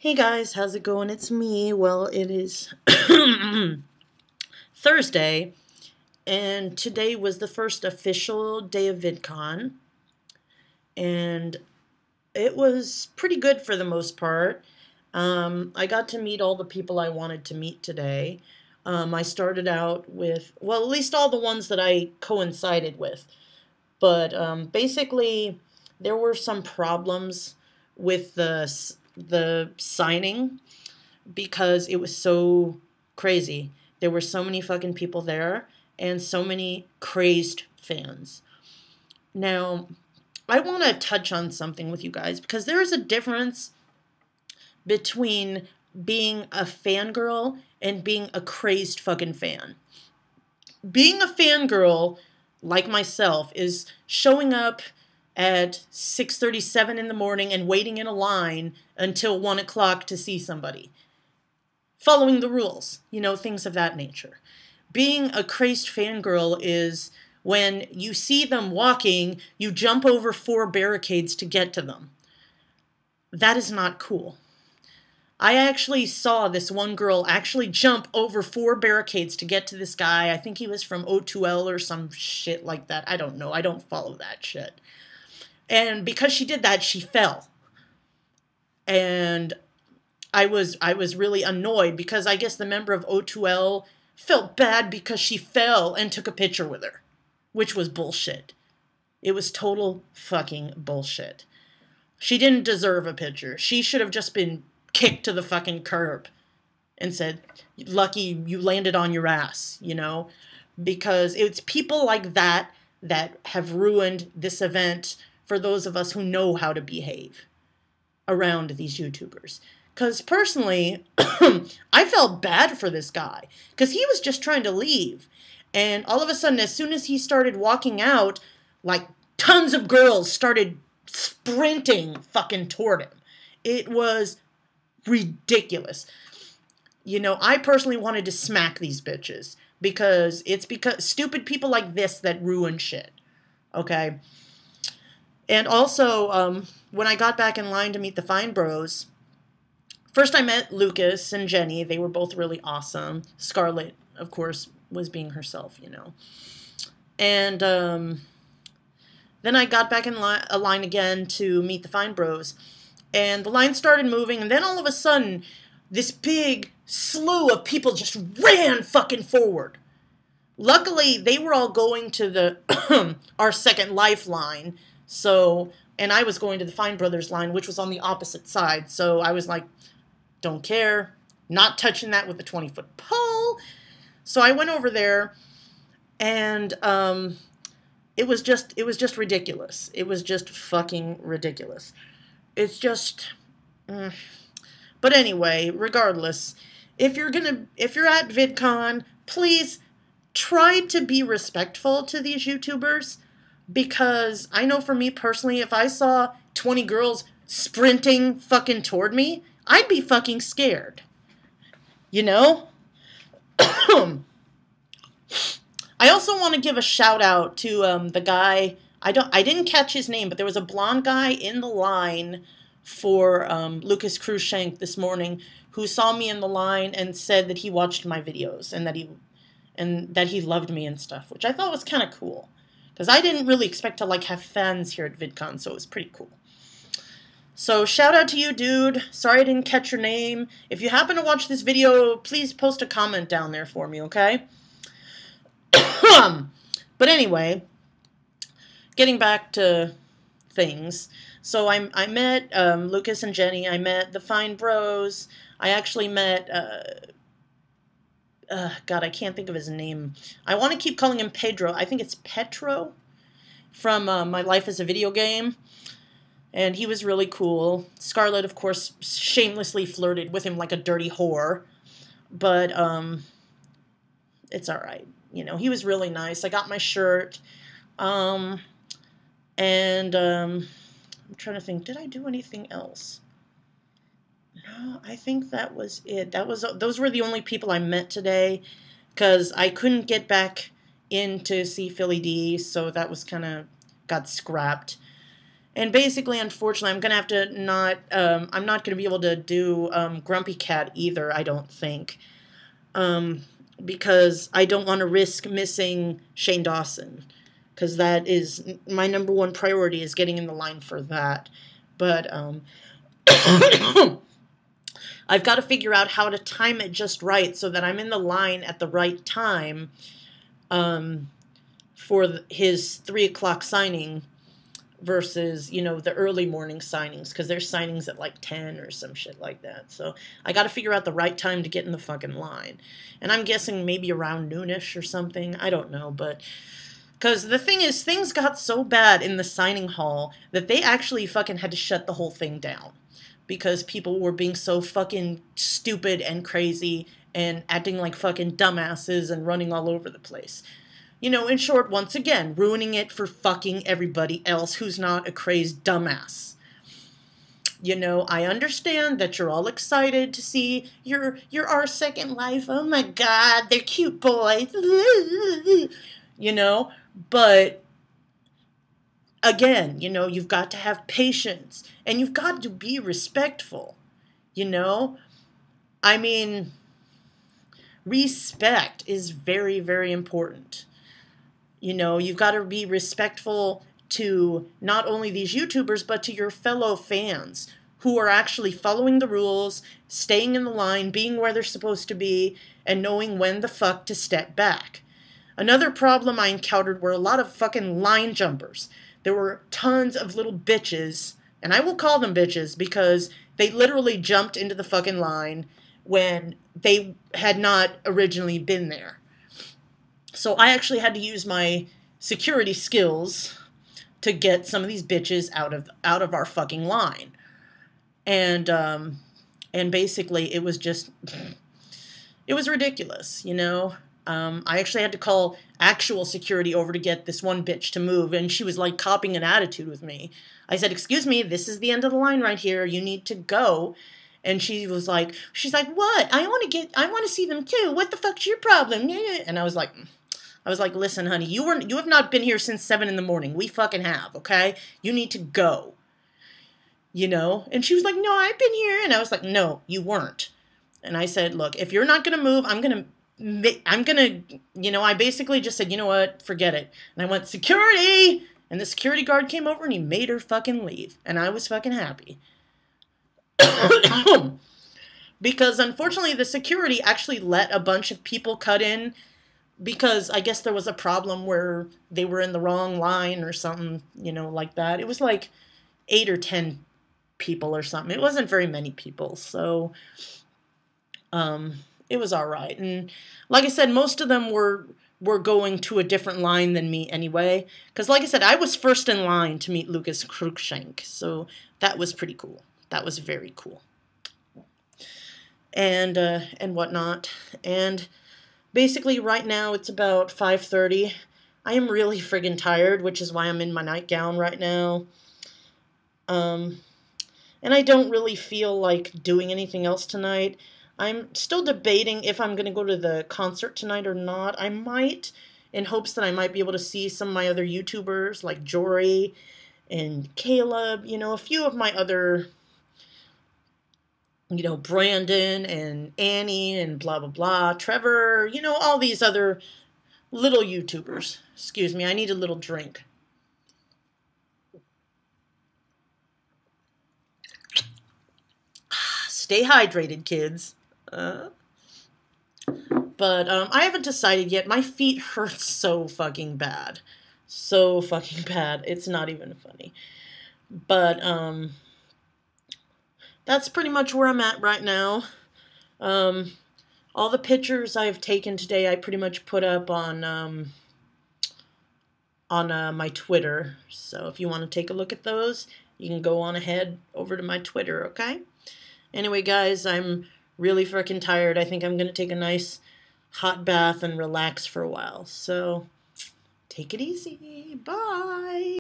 Hey guys, how's it going? It's me. Well, it is Thursday, and today was the first official day of VidCon, and it was pretty good for the most part. I got to meet all the people I wanted to meet today. I started out with, well, at least all the ones that I coincided with, but basically there were some problems with the signing because it was so crazy. There were so many fucking people there and so many crazed fans. Now, I want to touch on something with you guys because there is a difference between being a fangirl and being a crazed fucking fan. Being a fangirl, like myself, is showing up at 6:37 in the morning and waiting in a line until 1 o'clock to see somebody. Following the rules, things of that nature. Being a crazed fangirl is when you see them walking, you jump over 4 barricades to get to them. That is not cool. I actually saw this one girl actually jump over 4 barricades to get to this guy. I think he was from O2L or some shit like that. I don't know. I don't follow that shit. And because she did that, she fell. And I was really annoyed because I guess the member of O2L felt bad because she fell and took a picture with her, which was bullshit. It was total fucking bullshit. She didn't deserve a picture. She should have just been kicked to the fucking curb and said, lucky you landed on your ass, because it's people like that that have ruined this event for those of us who know how to behave around these YouTubers. Because personally, I felt bad for this guy because he was just trying to leave. And all of a sudden, as soon as he started walking out, like tons of girls started sprinting fucking toward him. It was ridiculous. I personally wanted to smack these bitches because it's because stupid people like this that ruin shit. Okay? And also, when I got back in line to meet the Fine Bros, first I met Lucas and Jenny. They were both really awesome. Scarlett, of course, was being herself, And then I got back in a line again to meet the Fine Bros. And the line started moving, and then all of a sudden, this big slew of people just ran fucking forward. Luckily, they were all going to the our second lifeline. So, and I was going to the Fine Brothers line, which was on the opposite side. So I was like, don't care, not touching that with a 20-foot pole. So I went over there, and it was just ridiculous. It was just fucking ridiculous. It's just, but anyway, regardless, if you're at VidCon, please try to be respectful to these YouTubers. Because I know for me personally, if I saw 20 girls sprinting fucking toward me, I'd be fucking scared. I also want to give a shout out to the guy, I didn't catch his name, but there was a blonde guy in the line for Lucas Cruikshank this morning who saw me in the line and said that he watched my videos and that he loved me and stuff, which I thought was kind of cool. Because I didn't really expect to, have fans here at VidCon, so it was pretty cool. So, shout out to you, dude. Sorry I didn't catch your name. If you happen to watch this video, please post a comment down there for me, okay? But anyway, getting back to things. So, I met Lucas and Jenny. I met the Fine Bros. I actually met... God, I can't think of his name. I want to keep calling him Pedro. I think it's Petro from My Life as a Video Game. And he was really cool. Scarlett, of course, shamelessly flirted with him like a dirty whore. But it's all right. He was really nice. I got my shirt. And I'm trying to think, did I do anything else? No, I think that was it. Those were the only people I met today, because I couldn't get back in to see Philly D, so that was kind of got scrapped. And basically, unfortunately, I'm gonna have to not. I'm not gonna be able to do Grumpy Cat either. I don't think, because I don't want to risk missing Shane Dawson, because that is my number one priority, is getting in the line for that. But I've got to figure out how to time it just right so that I'm in the line at the right time for his 3 o'clock signing versus, you know, the early morning signings, because there's signings at like 10 or some shit like that. So I got to figure out the right time to get in the fucking line. And I'm guessing maybe around noonish or something. I don't know, but... Because the thing is, things got so bad in the signing hall that they actually fucking had to shut the whole thing down. Because people were being so fucking stupid and crazy and acting like fucking dumbasses and running all over the place. You know, in short, once again, ruining it for fucking everybody else who's not a crazed dumbass. You know, I understand that you're all excited to see your Our Second Life. Oh my God, they're cute boys. You know, but again, you know, you've got to have patience and you've got to be respectful. You know, I mean, respect is very, very important. You know, you've got to be respectful to not only these YouTubers, but to your fellow fans who are actually following the rules, staying in the line, being where they're supposed to be, and knowing when the fuck to step back. Another problem I encountered were a lot of fucking line jumpers. There were tons of little bitches, and I will call them bitches because they literally jumped into the fucking line when they had not originally been there. So I actually had to use my security skills to get some of these bitches out of our fucking line. And basically it was just, it was ridiculous, you know. I actually had to call actual security over to get this one bitch to move, and she was like copying an attitude with me. I said, "Excuse me, this is the end of the line right here. You need to go." And she's like, "What? I want to see them too. What the fuck's your problem?" And I was like, "Listen, honey, you have not been here since 7 in the morning. We fucking have, okay? You need to go." You know? And she was like, "No, I've been here." And I was like, "No, you weren't." And I said, "Look, if you're not going to move, I'm going to, you know," I basically just said, "You know what? Forget it." And I went, "Security!" And the security guard came over and he made her fucking leave. And I was fucking happy. Because unfortunately the security actually let a bunch of people cut in because I guess there was a problem where they were in the wrong line or something, you know, like that. It was like 8 or 10 people or something. It wasn't very many people. So, it was all right. And like I said, most of them were going to a different line than me anyway. Because like I said, I was first in line to meet Lucas Cruikshank. So that was pretty cool. That was very cool. And whatnot. And basically right now it's about 5:30. I am really friggin' tired, which is why I'm in my nightgown right now. And I don't really feel like doing anything else tonight. I'm still debating if I'm going to go to the concert tonight or not. I might, in hopes that I might be able to see some of my other YouTubers like Jory and Caleb, you know, a few of my other, you know, Brandon and Annie and blah, blah, blah, Trevor, you know, all these other little YouTubers. Excuse me, I need a little drink. Stay hydrated, kids. But I haven't decided yet. My feet hurt so fucking bad. So fucking bad. It's not even funny. But that's pretty much where I'm at right now. All the pictures I've taken today, I pretty much put up on my Twitter. So if you want to take a look at those, you can go on ahead over to my Twitter, okay? Anyway, guys, I'm really freaking tired. I think I'm going to take a nice hot bath and relax for a while. So, take it easy. Bye.